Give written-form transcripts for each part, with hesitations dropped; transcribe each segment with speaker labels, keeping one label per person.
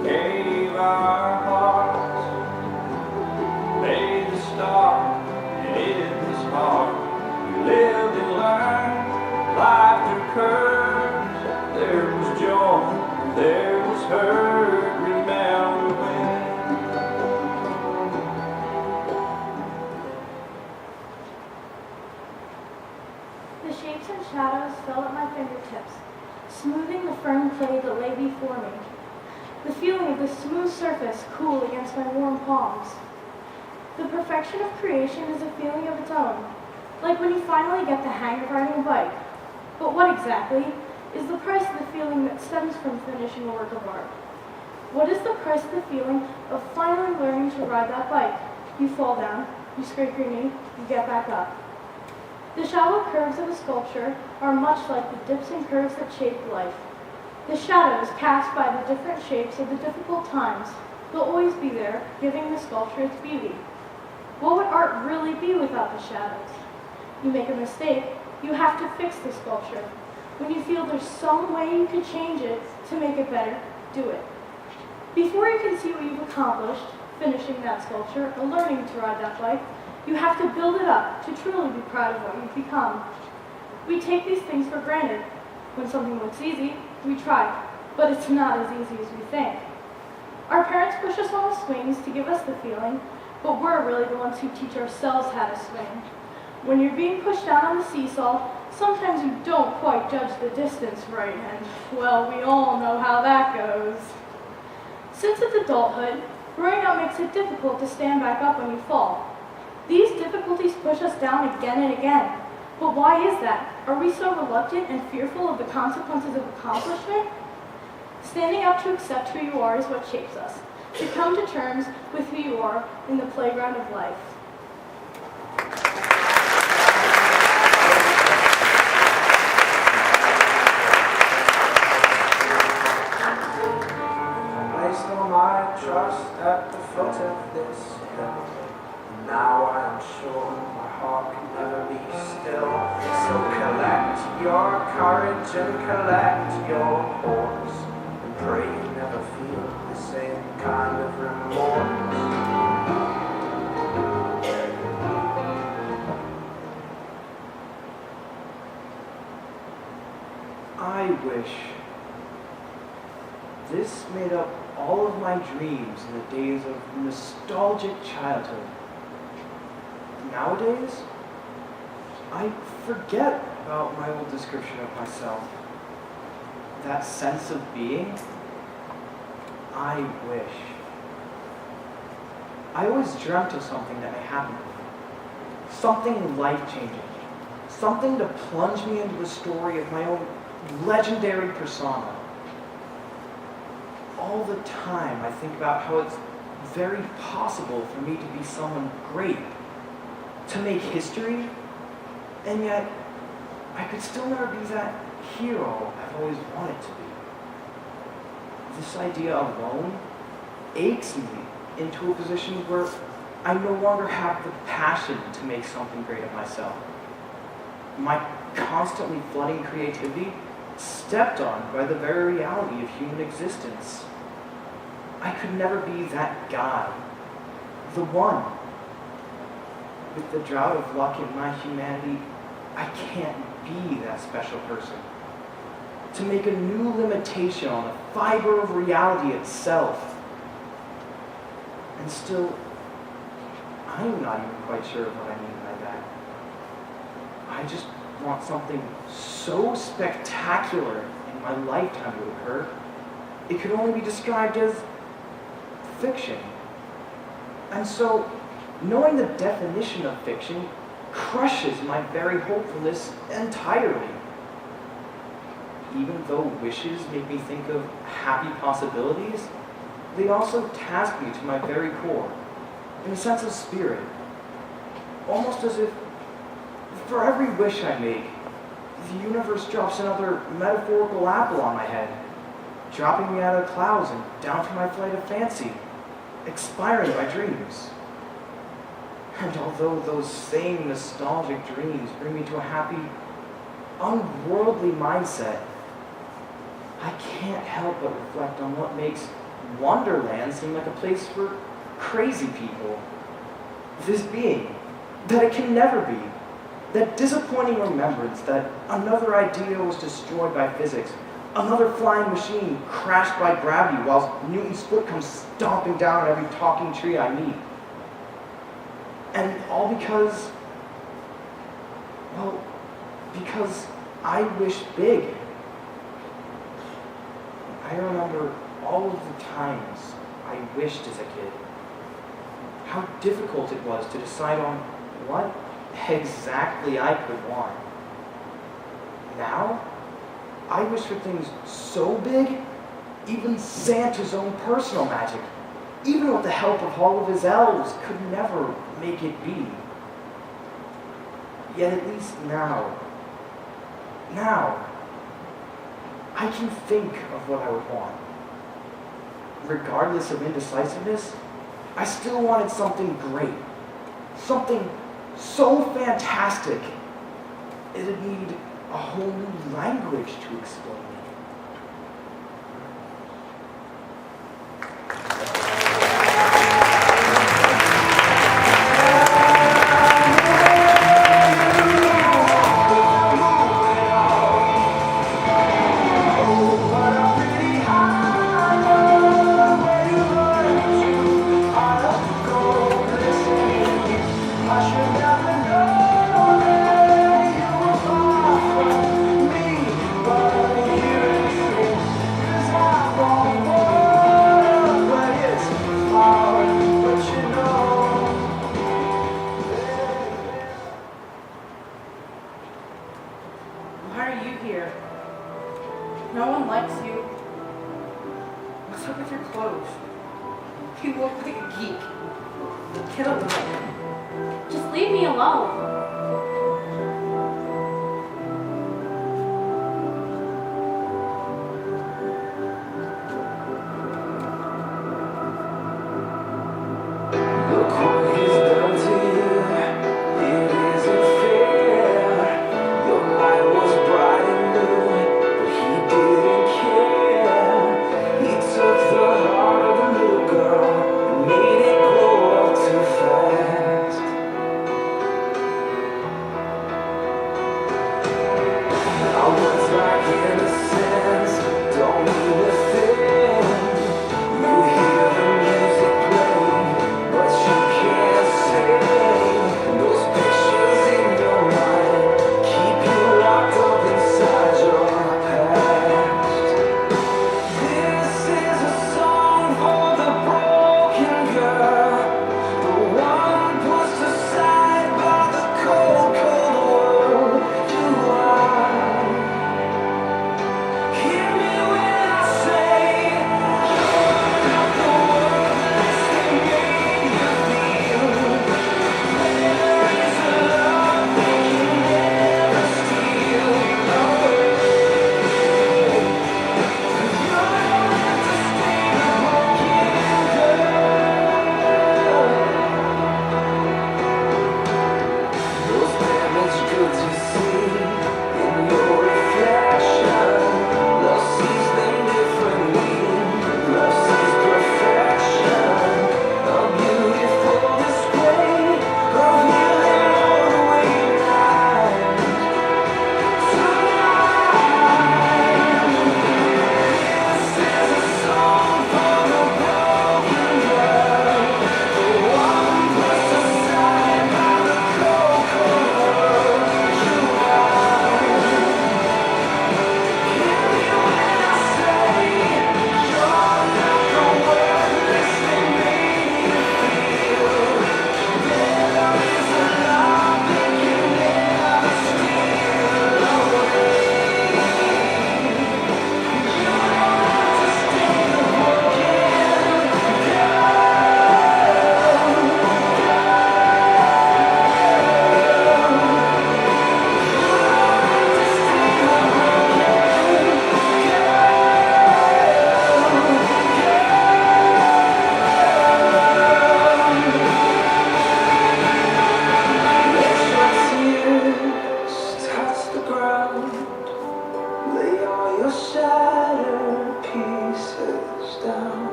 Speaker 1: Gave our hearts, made the start, hid this heart. We lived and learned, life through curves. There was joy, there was hurt. Remember when?
Speaker 2: The shapes and shadows fell at my fingertips, smoothing the firm clay that lay before me. The feeling of the smooth surface cool against my warm palms. The perfection of creation is a feeling of its own, like when you finally get the hang of riding a bike. But what exactly is the price of the feeling that stems from finishing a work of art? What is the price of the feeling of finally learning to ride that bike? You fall down, you scrape your knee, you get back up. The shallow curves of a sculpture are much like the dips and curves that shape life. The shadows cast by the different shapes of the difficult times will always be there, giving the sculpture its beauty. What would art really be without the shadows? You make a mistake, you have to fix the sculpture. When you feel there's some way you could change it to make it better, do it. Before you can see what you've accomplished, finishing that sculpture or learning to ride that bike, you have to build it up to truly be proud of what you've become. We take these things for granted. When something looks easy, we try, but it's not as easy as we think. Our parents push us on the swings to give us the feeling, but we're really the ones who teach ourselves how to swing. When you're being pushed down on the seesaw, sometimes you don't quite judge the distance right, and, well, we all know how that goes. Since it's adulthood, growing up makes it difficult to stand back up when you fall. These difficulties push us down again and again. But why is that? Are we so reluctant and fearful of the consequences of accomplishment? Standing up to accept who you are is what shapes us, to come to terms with who you are in the playground of life.
Speaker 1: I placed all my trust at the foot of this hill. Now I am sure my heart can never be still. So collect your courage and collect your horse, and pray you never feel the same kind of remorse.
Speaker 3: I wish this made up all of my dreams in the days of nostalgic childhood. Nowadays, I forget about my old description of myself. That sense of being, I wish. I always dreamt of something that may happen to me. Something life-changing. Something to plunge me into a story of my own legendary persona. All the time I think about how it's very possible for me to be someone great, to make history, and yet I could still never be that hero I've always wanted to be. This idea alone aches me into a position where I no longer have the passion to make something great of myself. My constantly flooding creativity stepped on by the very reality of human existence. I could never be that guy, the one. With the drought of luck in my humanity, I can't be that special person. To make a new limitation on the fiber of reality itself. And still, I'm not even quite sure of what I mean by that. I just want something so spectacular in my lifetime to occur, it could only be described as fiction. And so, knowing the definition of fiction crushes my very hopefulness entirely. Even though wishes make me think of happy possibilities, they also task me to my very core, in a sense of spirit. Almost as if, for every wish I make, the universe drops another metaphorical apple on my head, dropping me out of the clouds and down from my flight of fancy, expiring my dreams. And although those same nostalgic dreams bring me to a happy, unworldly mindset, I I can't help but reflect on what makes Wonderland seem like a place for crazy people. This being, that it can never be. That disappointing remembrance that another idea was destroyed by physics, another flying machine crashed by gravity while Newton's foot comes stomping down on every talking tree I meet. And all because, well, because I wish big. I remember all of the times I wished as a kid. How difficult it was to decide on what exactly I could want. Now, I wish for things so big, even Santa's own personal magic, even with the help of all of his elves, could never make it be. Yet at least now, I can think of what I would want. Regardless of indecisiveness, I still wanted something great. Something so fantastic, it'd need a whole new language to explain it.
Speaker 4: Why are you here? No one likes you. What's up with your clothes? You look like a geek. Get away.
Speaker 2: Just leave me alone.
Speaker 1: Look what he's done to you. It isn't fair. Your light was bright and new, but he didn't care. He took the heart of a little girl and made it grow up too fast. down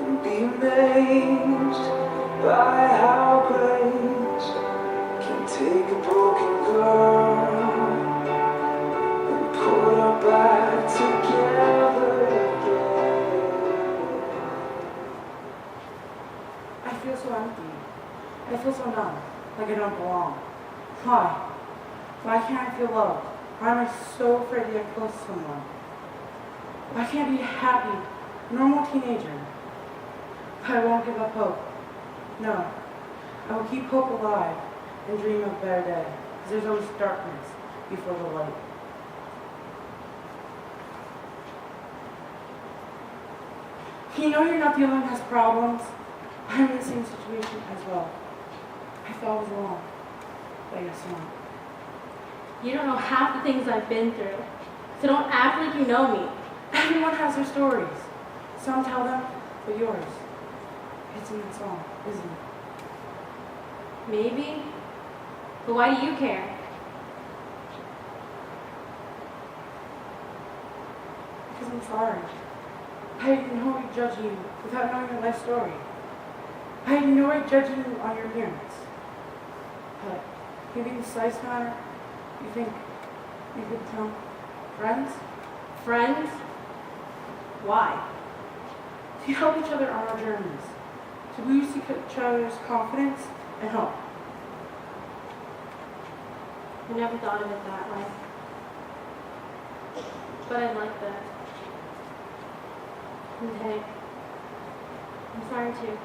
Speaker 1: and be amazed by how grace can take a broken girl and put her back together again.
Speaker 4: I feel so empty. I feel so numb, like I don't belong. Why? Why can't I feel loved? Why am I so afraid to get close to someone? Why can't I be a happy, normal teenager? But I won't give up hope. No, I will keep hope alive and dream of a better day, because there's always darkness before the light. You know you're not the only one who has problems. I'm in the same situation as well. I thought I was alone, but I guess not.
Speaker 2: You don't know half the things I've been through, so don't act like you know me.
Speaker 4: Everyone has their stories. Some tell them, but yours, it's in that song, isn't it?
Speaker 2: Maybe, but why do you care?
Speaker 4: Because I'm sorry. I didn't know I'd judge you without knowing your life story. I didn't know I'd judge you on your appearance. But maybe in size matter, you think we could become friends?
Speaker 2: Friends? Why?
Speaker 4: To help each other on our journeys. To boost each other's confidence and hope.
Speaker 2: I never thought of it that way. But I like that. And hey, I'm sorry too.